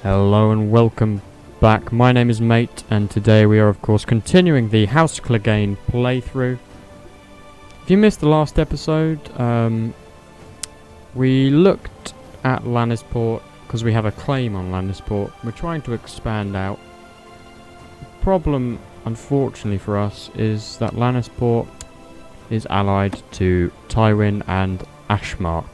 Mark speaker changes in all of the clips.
Speaker 1: Hello and welcome back. My name is M.A.T.E. and today we are of course continuing the House Clegane playthrough. If you missed the last episode, we looked at Lannisport because we have a claim on Lannisport. We're trying to expand out. The problem, unfortunately for us, is that Lannisport is allied to Tywin and Ashmark.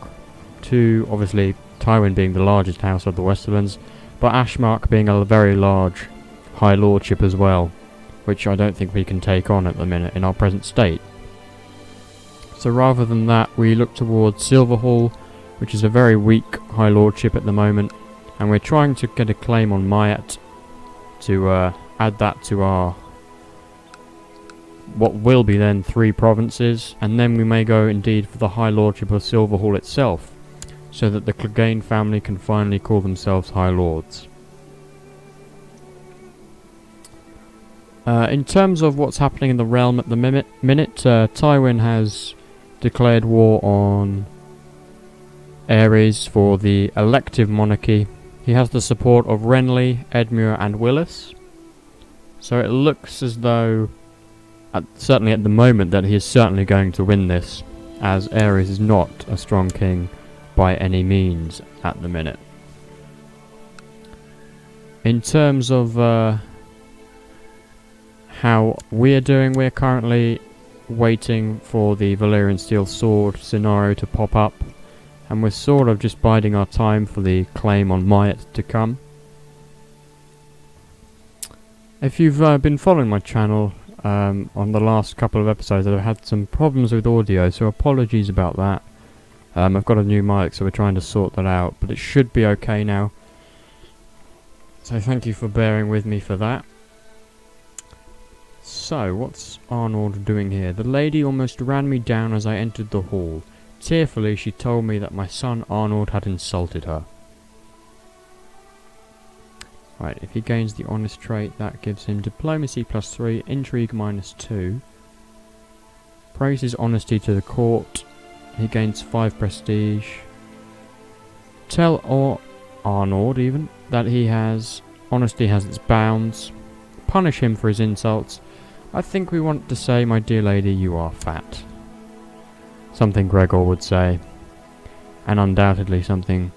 Speaker 1: Obviously, Tywin being the largest house of the Westerlands, but Ashmark being a very large High Lordship as well, which I don't think we can take on at the minute in our present state. So rather than that, we look towards Silverhall, which is a very weak High Lordship at the moment, and we're trying to get a claim on M.A.T.E. to add that to our what will be then 3 provinces, and then we may go indeed for the High Lordship of Silverhall itself, so that the Clegane family can finally call themselves High Lords. In terms of what's happening in the realm at the minute, Tywin has declared war on Ares for the elective monarchy. He has the support of Renly, Edmure and Willis. So it looks as though, certainly at the moment, that he is certainly going to win this, as Ares is not a strong king by any means at the minute. In terms of how we're doing, we're currently waiting for the Valyrian Steel Sword scenario to pop up, and we're sort of just biding our time for the claim on M.A.T.E. to come. If you've been following my channel on the last couple of episodes, I've had some problems with audio, so apologies about that. I've got a new mic, so we're trying to sort that out, but it should be okay now. So thank you for bearing with me for that. So, what's Arnold doing here? The lady almost ran me down as I entered the hall. Tearfully, she told me that my son Arnold had insulted her. Right, if he gains the honest trait, that gives him diplomacy +3, intrigue -2. Praises honesty to the court. He gains 5 prestige. Tell Arnold even that honesty has its bounds. Punish him for his insults. I think we want to say, my dear lady, you are fat. Something Gregor would say. And undoubtedly something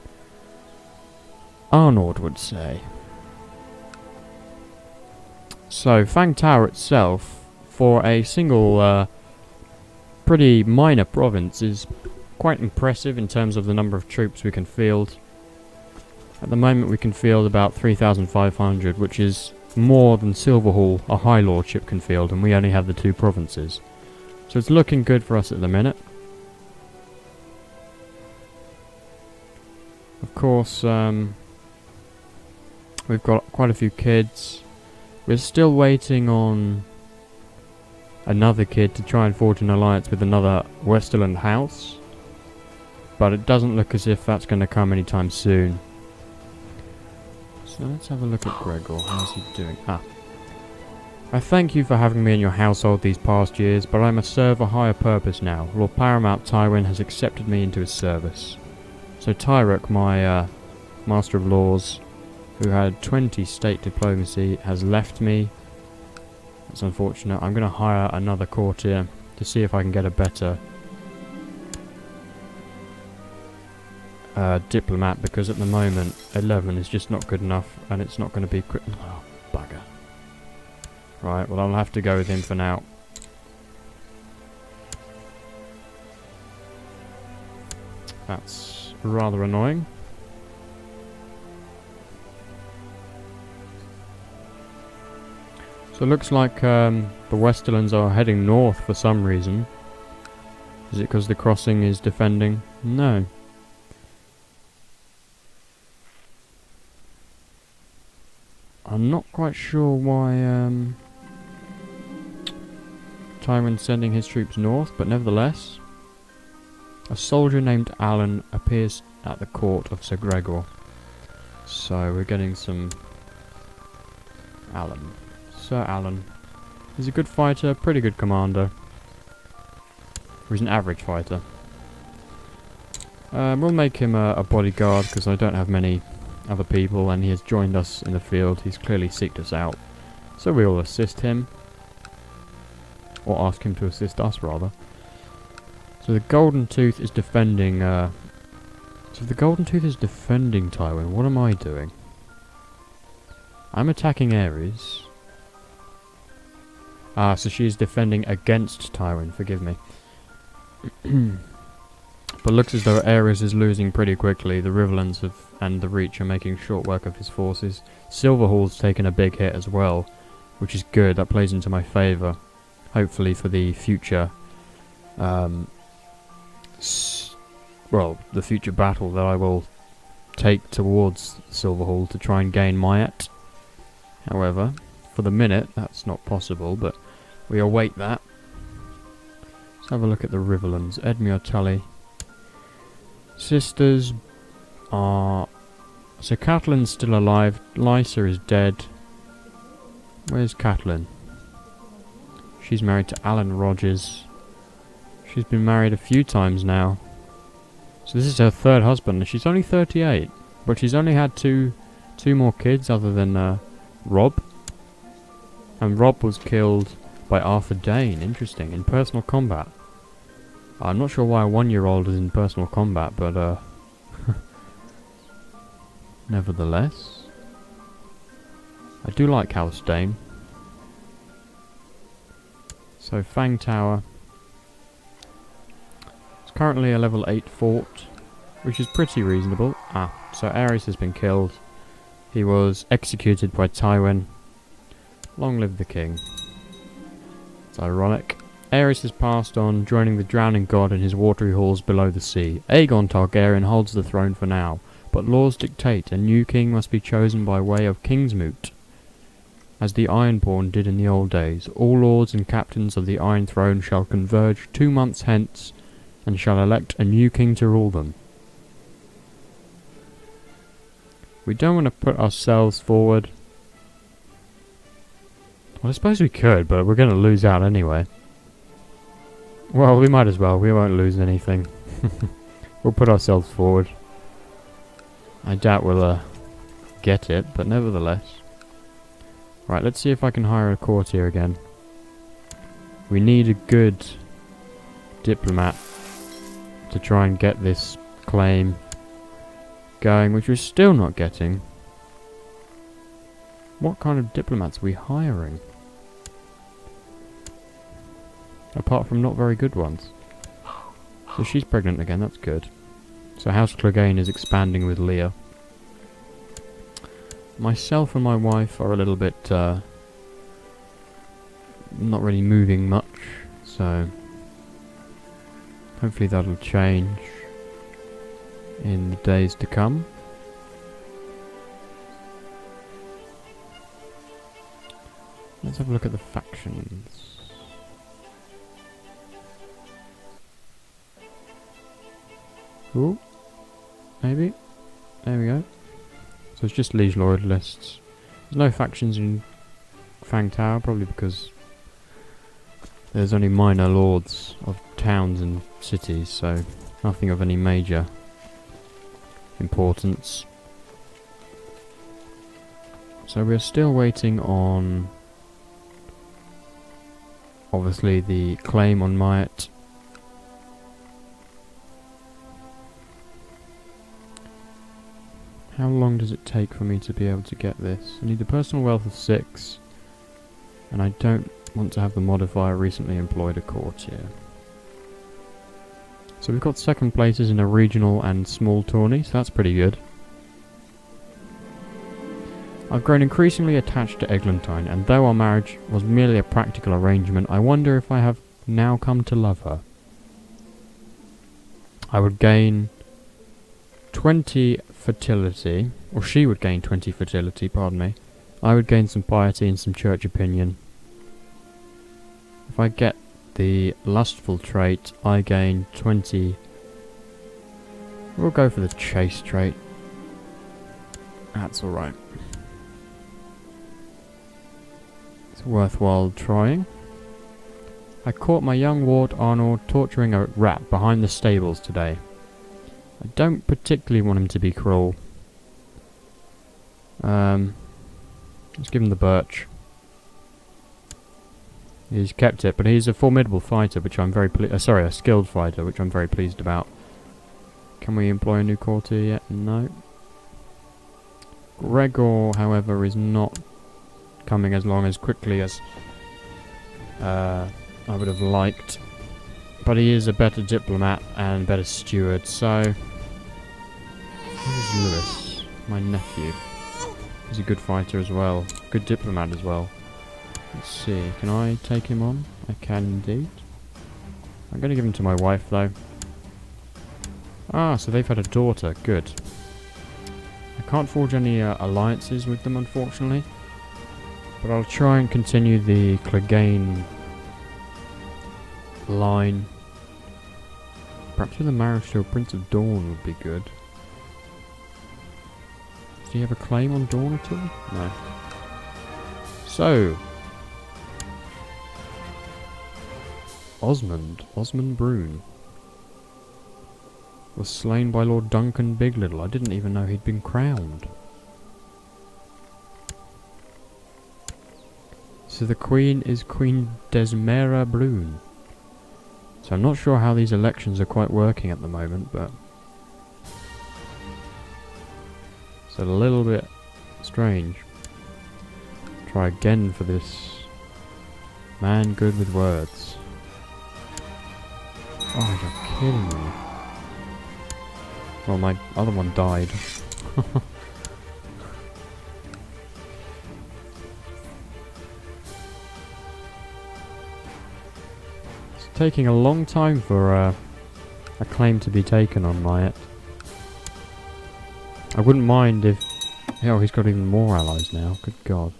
Speaker 1: Arnold would say. So, Fang Tower itself, for a single pretty minor province, is quite impressive in terms of the number of troops we can field. At the moment we can field about 3,500, which is more than Silverhall, a High Lordship, can field, and we only have the 2 provinces. So it's looking good for us at the minute. Of course, we've got quite a few kids. We're still waiting on another kid to try and forge an alliance with another Westerland house, but it doesn't look as if that's going to come anytime soon. So let's have a look at Gregor. How's he doing? I thank you for having me in your household these past years, but I must serve a higher purpose now. Lord Paramount Tywin has accepted me into his service. So Tyrek, my Master of Laws, who had 20 state diplomacy, has left me. That's unfortunate. I'm going to hire another courtier to see if I can get a better diplomat, because at the moment 11 is just not good enough, and it's not going to be oh, bugger. Right, well, I'll have to go with him for now. That's rather annoying. So it looks like the Westerlands are heading north for some reason. Is it because the crossing is defending? No. I'm not quite sure why Tywin's sending his troops north, but nevertheless, a soldier named Alan appears at the court of Sir Gregor. So we're getting some Alan. Sir Alan. He's a good fighter, pretty good commander. Or he's an average fighter. We'll make him a bodyguard, because I don't have many other people, and he has joined us in the field. He's clearly seeked us out, so we will assist him, or ask him to assist us rather. So the Golden Tooth is defending. So the Golden Tooth is defending Tywin. What am I doing? I'm attacking Ares. Ah, so she's defending against Tywin. Forgive me. But looks as though Ares is losing pretty quickly. The Riverlands and the Reach are making short work of his forces. Silverhall's taken a big hit as well, which is good. That plays into my favour. Hopefully for the future, well, the future battle that I will take towards Silverhall to try and gain M.A.T.E. However, for the minute, that's not possible, but we await that. Let's have a look at the Riverlands. Edmure Tully. Sisters are... So Catelyn's still alive. Lysa is dead. Where's Catelyn? She's married to Alan Rogers. She's been married a few times now. So this is her third husband, and she's only 38. But she's only had two more kids other than Rob. And Rob was killed by Arthur Dane. Interesting. In personal combat. I'm not sure why a 1-year-old is in personal combat, but nevertheless. I do like House Dane. So Fang Tower. It's currently a level 8 fort, which is pretty reasonable. Ah, so Ares has been killed. He was executed by Tywin. Long live the king. It's ironic. Ares has passed on, joining the drowning god in his watery halls below the sea. Aegon Targaryen holds the throne for now, but laws dictate a new king must be chosen by way of Kingsmoot, as the Ironborn did in the old days. All lords and captains of the Iron Throne shall converge 2 months hence, and shall elect a new king to rule them. We don't want to put ourselves forward. Well, I suppose we could, but we're going to lose out anyway. Well, we might as well. We won't lose anything. We'll put ourselves forward. I doubt we'll get it, but nevertheless. Right, let's see if I can hire a courtier again. We need a good diplomat to try and get this claim going, which we're still not getting. What kind of diplomats are we hiring? Apart from not very good ones. So she's pregnant again, that's good. So House Clegane is expanding with Leah. Myself and my wife are a little bit not really moving much, so hopefully that'll change in the days to come. Let's have a look at the factions. Ooh, maybe. There we go. So it's just liege lord lists. There's no factions in Fang Tower, probably because there's only minor lords of towns and cities, so nothing of any major importance. So we're still waiting on, obviously, the claim on M.A.T.E. How long does it take for me to be able to get this? I need a personal wealth of 6, and I don't want to have the modifier recently employed a courtier. So we've got second places in a regional and small tourney, so that's pretty good. I've grown increasingly attached to Eglantine, and though our marriage was merely a practical arrangement, I wonder if I have now come to love her. I would gain 20 fertility, or she would gain 20 fertility, pardon me. I would gain some piety and some church opinion. If I get the lustful trait, I gain 20. We'll go for the chase trait. That's alright. It's worthwhile trying. I caught my young ward Arnold torturing a rat behind the stables today. I don't particularly want him to be cruel. Let's give him the birch. He's kept it, but he's a formidable fighter, which I'm very sorry, a skilled fighter, which I'm very pleased about. Can we employ a new courtier yet? No. Gregor, however, is not coming as quickly as I would have liked. But he is a better diplomat and better steward, so... Who's Lewis? My nephew. He's a good fighter as well. Good diplomat as well. Let's see, can I take him on? I can indeed. I'm going to give him to my wife, though. Ah, so they've had a daughter. Good. I can't forge any alliances with them, unfortunately. But I'll try and continue the Clegane line. Perhaps with a marriage to a Prince of Dawn would be good. Does he have a claim on Dawn at all? No. So... Osmond Brune was slain by Lord Duncan Biglittle. I didn't even know he'd been crowned. So the Queen is Queen Desmera Brune. So I'm not sure how these elections are quite working at the moment, but it's a little bit strange. Try again for this man good with words. Oh, you're kidding me. Well, my other one died. It's taking a long time for a claim to be taken on M.A.T.E. I wouldn't mind if... Oh, he's got even more allies now. Good God.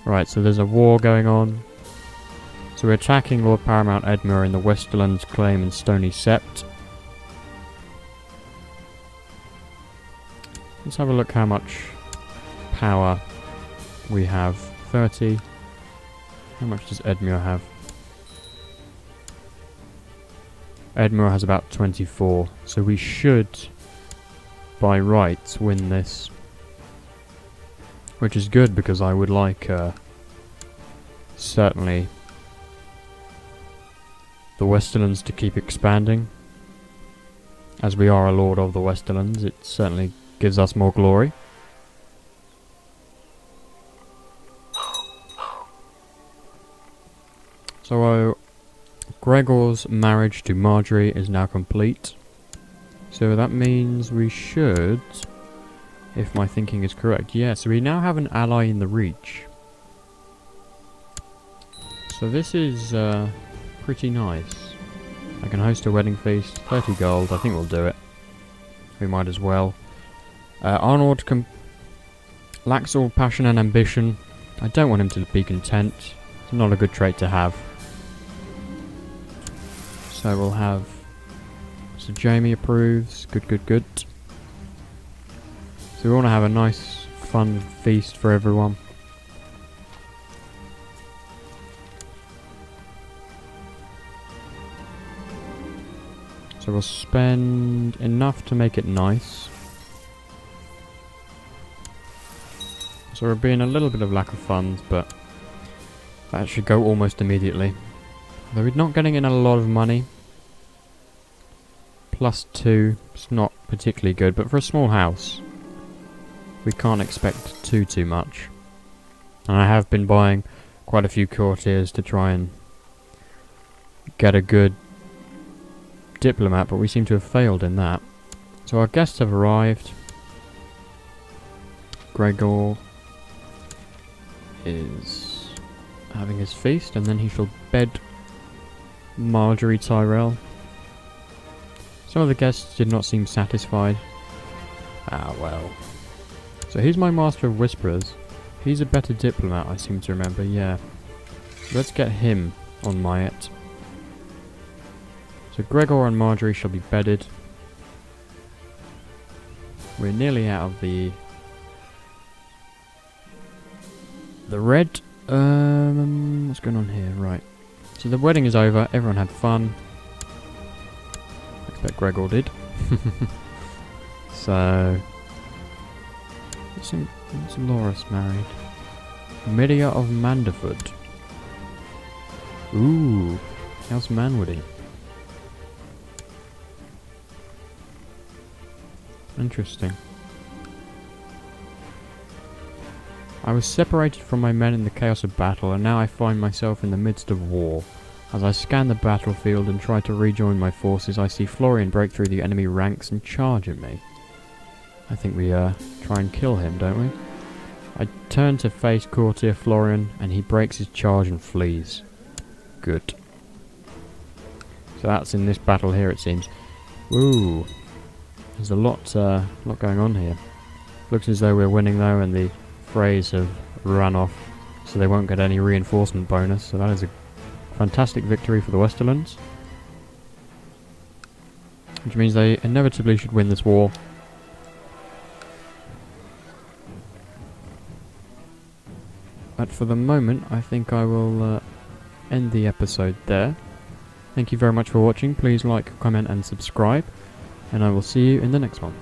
Speaker 1: Right, so there's a war going on. So we're attacking Lord Paramount Edmure in the Westerlands Claim and Stony Sept. Let's have a look how much power we have. 30. How much does Edmure have? Edmure has about 24. So we should, by rights, win this. Which is good because I would like, certainly, the Westerlands to keep expanding. As we are a Lord of the Westerlands, it certainly gives us more glory. So Gregor's marriage to Marjorie is now complete. So that means we should, if my thinking is correct, yeah, so we now have an ally in the Reach. So this is pretty nice. I can host a wedding feast, 30 gold, I think we'll do it. We might as well. Arnold lacks all passion and ambition. I don't want him to be content. It's not a good trait to have. So we'll have... So Jamie approves. Good, good, good. So we want to have a nice, fun feast for everyone. So we'll spend enough to make it nice. So we're being a little bit of lack of funds, but that should go almost immediately. Though we're not getting in a lot of money. +2, it's not particularly good, but for a small house, we can't expect too much. And I have been buying quite a few courtiers to try and get a good diplomat, but we seem to have failed in that. So our guests have arrived. Gregor is having his feast, and then he shall bed Marjorie Tyrell. Some of the guests did not seem satisfied. Ah, well. So he's my Master of Whisperers. He's a better diplomat, I seem to remember, yeah. Let's get him on M.A.T.E. So Gregor and Marjorie shall be bedded. We're nearly out of the red. What's going on here? Right. So the wedding is over. Everyone had fun. I expect Gregor did. So It's Loris married. Midia of Manderford. Ooh, House Manwoody. Interesting. I was separated from my men in the chaos of battle, and now I find myself in the midst of war. As I scan the battlefield and try to rejoin my forces, I see Florian break through the enemy ranks and charge at me. I think we try and kill him, don't we? I turn to face courtier Florian, and he breaks his charge and flees. Good. So that's in this battle here, it seems. Ooh. There's a lot going on here. Looks as though we're winning though, and the Freys have run off, so they won't get any reinforcement bonus. So that is a fantastic victory for the Westerlands, which means they inevitably should win this war. But for the moment, I think I will end the episode there. Thank you very much for watching. Please like, comment and subscribe, and I will see you in the next one.